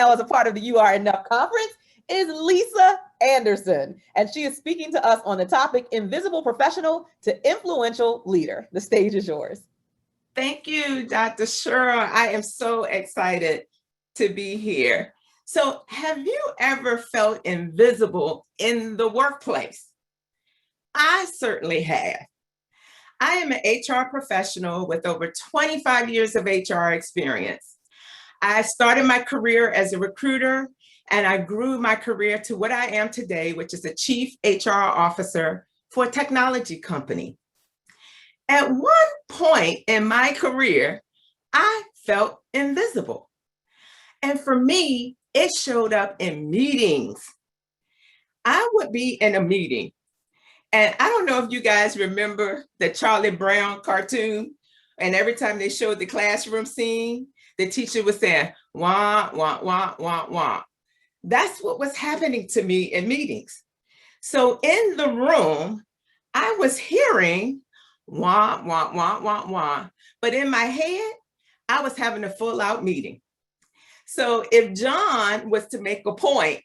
now as a part of the You Are Enough conference is Lisa Anderson, and she is speaking to us on the topic Invisible Professional to Influential Leader. The stage is yours. Thank you, Dr. Cheryl. I am so excited to be here. So, have you ever felt invisible in the workplace? I certainly have. I am an HR professional with over 25 years of HR experience. I started my career as a recruiter, and I grew my career to what I am today, which is a chief HR officer for a technology company. At one point in my career, I felt invisible. And for me, it showed up in meetings. I would be in a meeting, and I don't know if you guys remember the Charlie Brown cartoon, and every time they showed the classroom scene, the teacher was saying, wah, wah, wah, wah, wah. That's what was happening to me in meetings. So in the room, I was hearing wah, wah, wah, wah, wah. But in my head, I was having a full out meeting. So if John was to make a point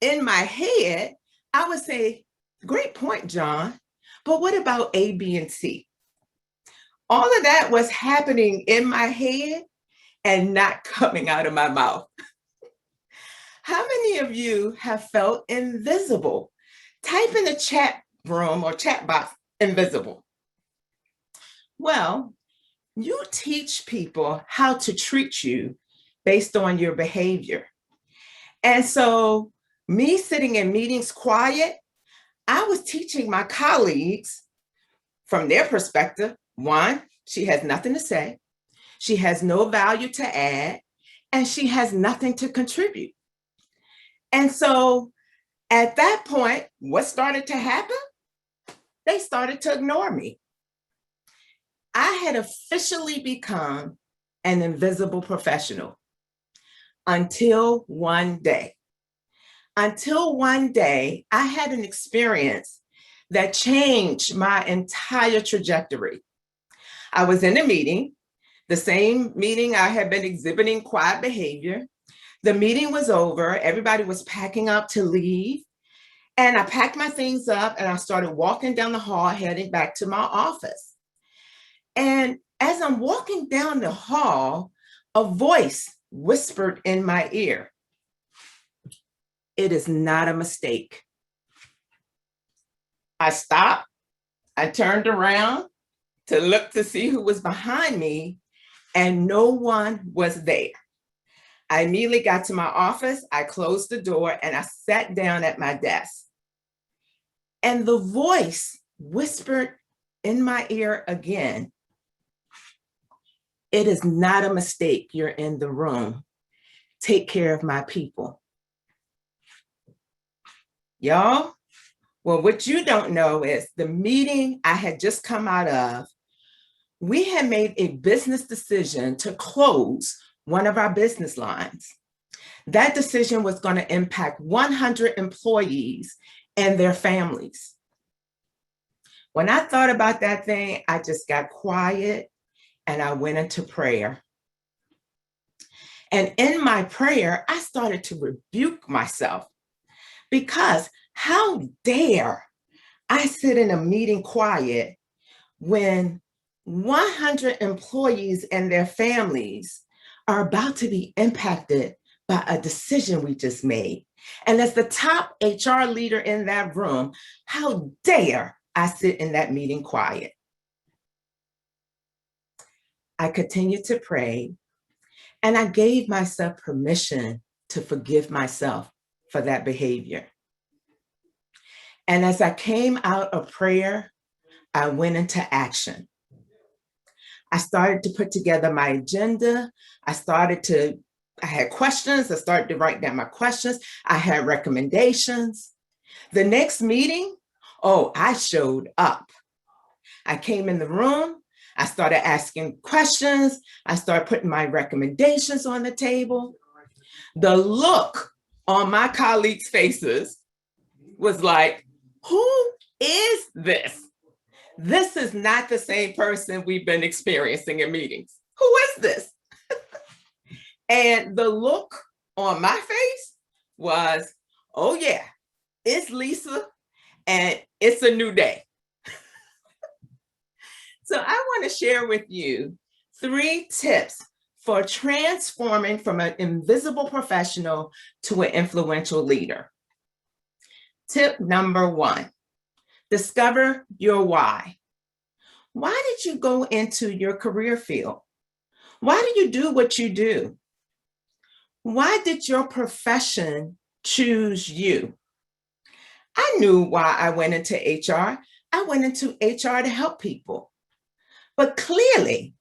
in my head, I would say, great point, John. But what about A, B, and C? All of that was happening in my head and not coming out of my mouth. How many of you have felt invisible? Type in the chat room or chat box, invisible. Well, you teach people how to treat you based on your behavior. And so me sitting in meetings quiet, I was teaching my colleagues from their perspective, one, she has nothing to say, she has no value to add, and she has nothing to contribute. And so at that point, what started to happen? They started to ignore me. I had officially become an invisible professional until one day. Until one day, I had an experience that changed my entire trajectory. I was in a meeting, the same meeting I had been exhibiting quiet behavior. The meeting was over, everybody was packing up to leave, and I packed my things up and I started walking down the hall, heading back to my office. And as I'm walking down the hall, a voice whispered in my ear, "It is not a mistake." I stopped, I turned around to look to see who was behind me, and no one was there. I immediately got to my office, I closed the door, and I sat down at my desk. And the voice whispered in my ear again, "It is not a mistake you're in the room. Take care of my people." Y'all, well, what you don't know is the meeting I had just come out of, we had made a business decision to close one of our business lines. That decision was going to impact 100 employees and their families. When I thought about that thing, I just got quiet and I went into prayer. And in my prayer, I started to rebuke myself, because how dare I sit in a meeting quiet when 100 employees and their families are about to be impacted by a decision we just made. And as the top HR leader in that room, how dare I sit in that meeting quiet? I continued to pray, and I gave myself permission to forgive myself for that behavior. And as I came out of prayer, I went into action. I started to put together my agenda. I had questions. I started to write down my questions. I had recommendations. The next meeting, I showed up. I came in the room. I started asking questions. I started putting my recommendations on the table. The look on my colleagues' faces was like, who is this? This is not the same person we've been experiencing in meetings. Who is this? And the look on my face was, oh yeah, it's Lisa and it's a new day. So I want to share with you 3 tips for transforming from an invisible professional to an influential leader. Tip number 1, discover your why. Why did you go into your career field? Why do you do what you do? Why did your profession choose you? I knew why I went into HR. I went into HR to help people. But clearly,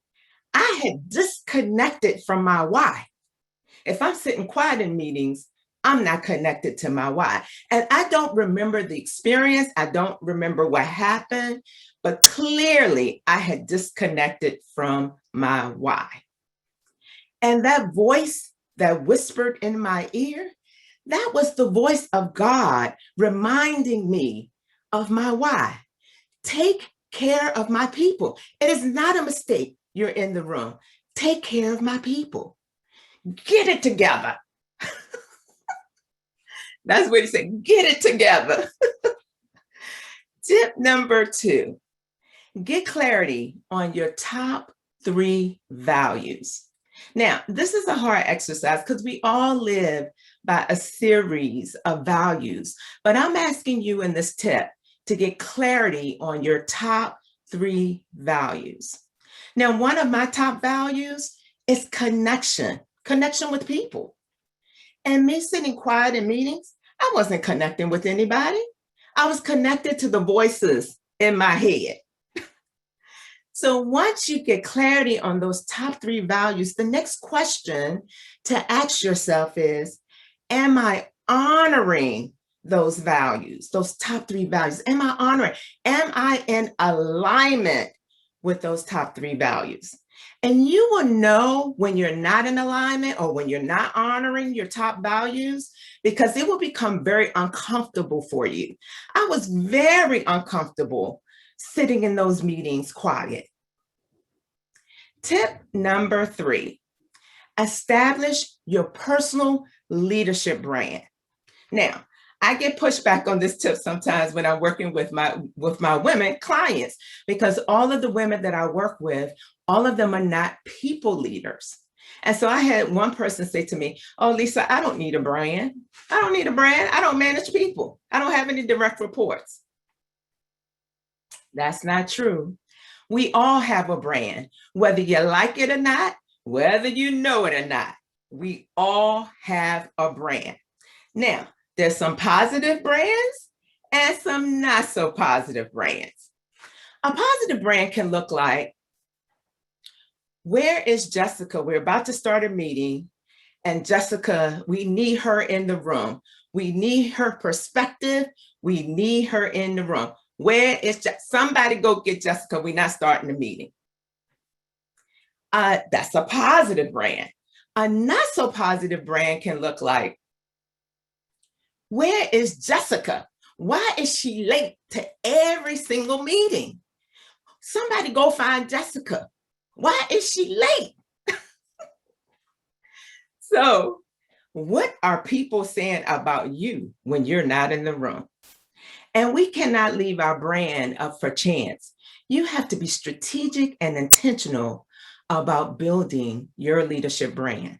I had disconnected from my why. If I'm sitting quiet in meetings, I'm not connected to my why. And I don't remember the experience. I don't remember what happened, but clearly I had disconnected from my why. And that voice that whispered in my ear, that was the voice of God reminding me of my why. Take care of my people. It is not a mistake you're in the room. Take care of my people. Get it together. That's what he said, get it together. Tip number 2, get clarity on your top 3 values. Now, this is a hard exercise because we all live by a series of values, but I'm asking you in this tip to get clarity on your top 3 values. Now, one of my top values is connection with people. And me sitting quiet in meetings, I wasn't connecting with anybody. I was connected to the voices in my head. So once you get clarity on those top 3 values, the next question to ask yourself is, am I honoring those values, those top 3 values? Am I honoring? Am I in alignment with those top 3 values? And you will know when you're not in alignment or when you're not honoring your top values, because it will become very uncomfortable for you. I was very uncomfortable sitting in those meetings quiet. Tip number 3, establish your personal leadership brand. Now, I get pushback on this tip sometimes when I'm working with my women clients, because all of the women that I work with, all of them are not people leaders. And so I had one person say to me, oh, Lisa, I don't need a brand. I don't need a brand. I don't manage people. I don't have any direct reports. That's not true. We all have a brand, whether you like it or not, whether you know it or not. We all have a brand. Now, there's some positive brands and some not so positive brands. A positive brand can look like, where is Jessica? We're about to start a meeting, and Jessica, we need her in the room. We need her perspective. We need her in the room. Where is somebody go get Jessica? We're not starting the meeting. That's a positive brand. A not so positive brand can look like, where is Jessica? Why is she late to every single meeting? Somebody go find Jessica. Why is she late? So, what are people saying about you when you're not in the room? And we cannot leave our brand up for chance. You have to be strategic and intentional about building your leadership brand.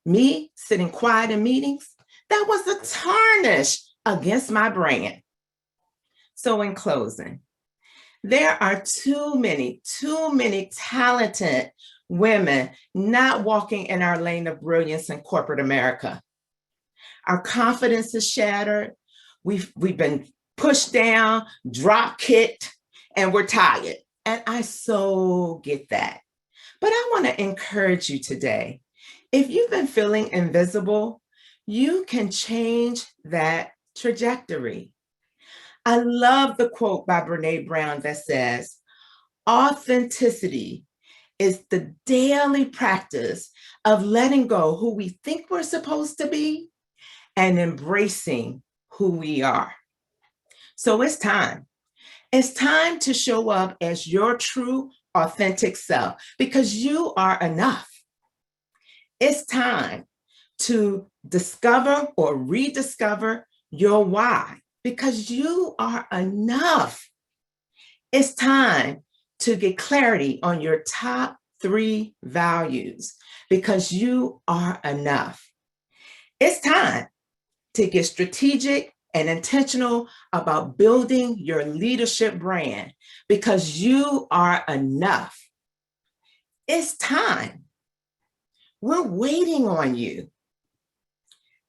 Me sitting quiet in meetings, that was a tarnish against my brand. So in closing, there are too many talented women not walking in our lane of brilliance in corporate America. Our confidence is shattered. We've been pushed down, drop kicked, and we're tired. And I so get that. But I want to encourage you today. If you've been feeling invisible, you can change that trajectory. I love the quote by Brene Brown that says, authenticity is the daily practice of letting go who we think we're supposed to be and embracing who we are. So it's time. It's time to show up as your true, authentic self, because you are enough. It's time to discover or rediscover your why, because you are enough. It's time to get clarity on your top 3 values, because you are enough. It's time to get strategic and intentional about building your leadership brand, because you are enough. It's time. We're waiting on you.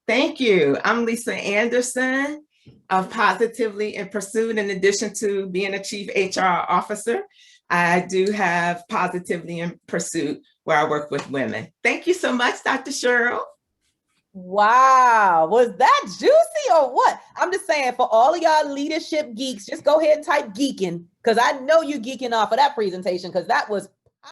Thank you. I'm Lisa Anderson of Positively in Pursuit. In addition to being a Chief HR Officer, I do have Positively in Pursuit, where I work with women. Thank you so much, Dr. Cheryl. Wow, was that juicy or what? I'm just saying, for all of y'all leadership geeks, just go ahead and type geeking, because I know you geeking off of that presentation, because that was